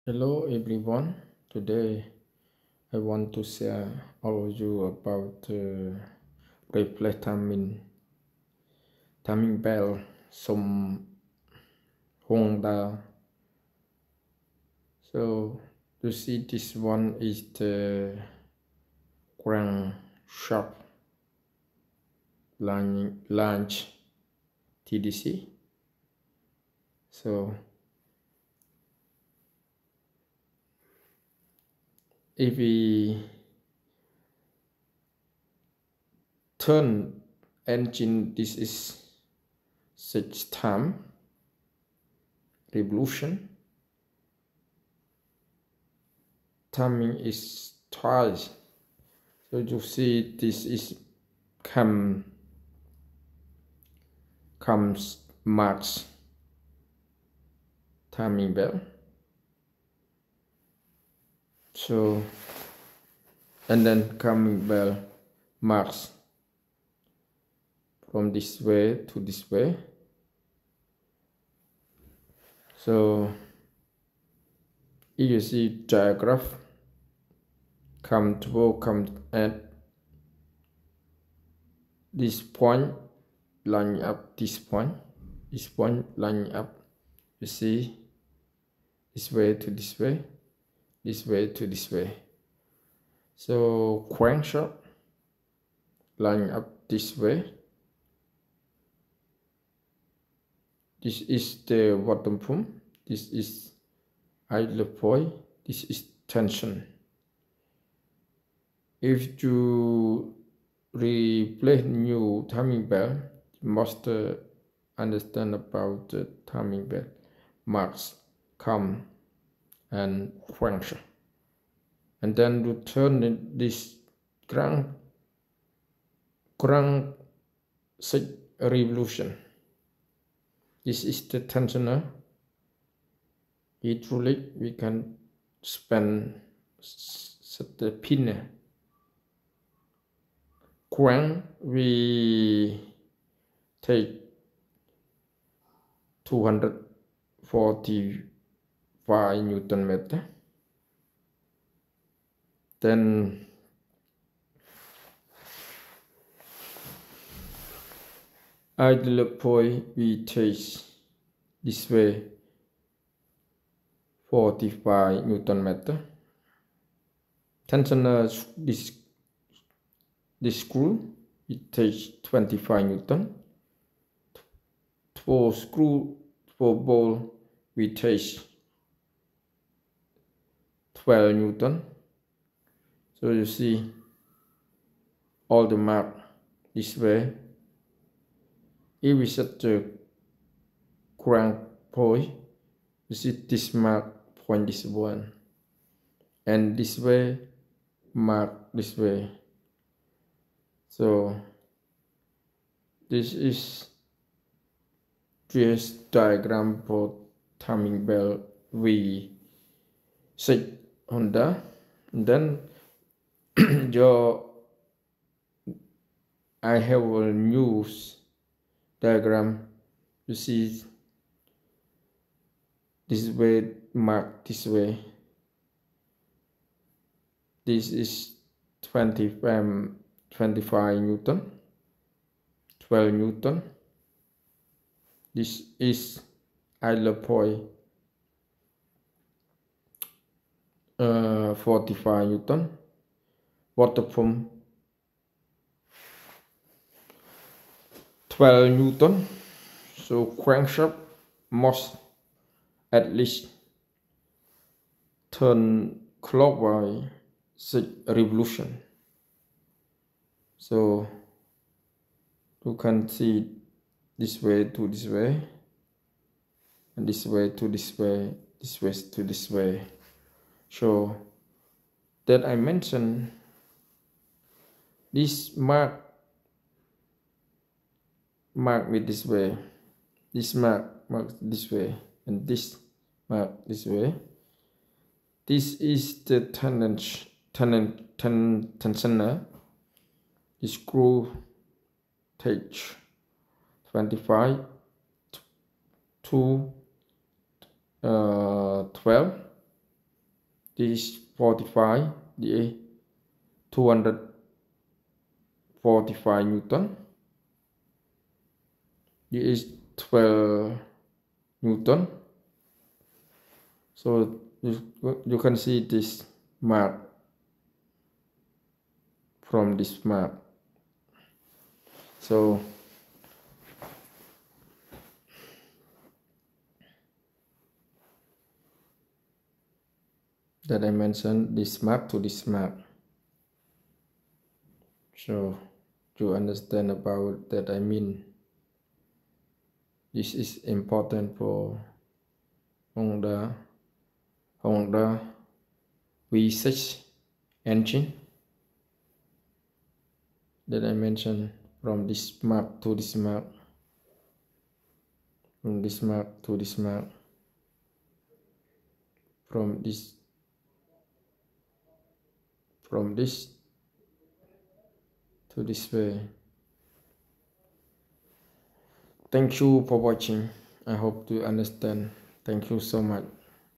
Hello everyone. Today I want to share all of you about replay timing bell some Honda. So you see this one is the Crankshaft launch TDC. So if we turn engine, this is 6 time revolution. Timing is twice. So you see this is comes marks timing bell. So and then timing bell marks from this way to this way. So you see diagram come at this point, line up this point line up. You see this way to this way, this way to this way. So crankshaft line up this way. This is the bottom pump. This is idle point. This is tension. If you replace new timing bell, you must understand about the timing bell marks come and function, and then you turn this crank revolution. This is the tensioner. Hydraulic, we can set the pin. Crank, we take 245 Newton meter. Then idle point, we take this way 45 Newton meter. Tensioner, this screw, it takes 25 Newton. For ball, we take 12 Newton. So you see all the mark this way. If we set the crank point, you see this mark point this one, and this way mark this way. So this is just diagram for timing bell V6 Honda. And then I have a new diagram. You see this way mark this way. This is 25 Newton, 12 Newton. This is idle point, 45 Newton. Water pump, 12 Newton. So crankshaft must at least turn clockwise 6 revolution. So you can see this way to this way, and this way to this way, this way to this way. So that I mentioned, this mark with this way, this mark this way, and this mark this way. This is the tensioner. The screw takes 25 to 12. This is 45, this is 245 Newton. This is 12 Newton. So you can see this mark from this mark. So the dimension this mark to this mark. So to understand about that, I mean this is important for Honda V6 engine. The dimension from this mark to this mark, from this mark to this mark, from this to this way. Thank you for watching. I hope to understand. Thank you so much.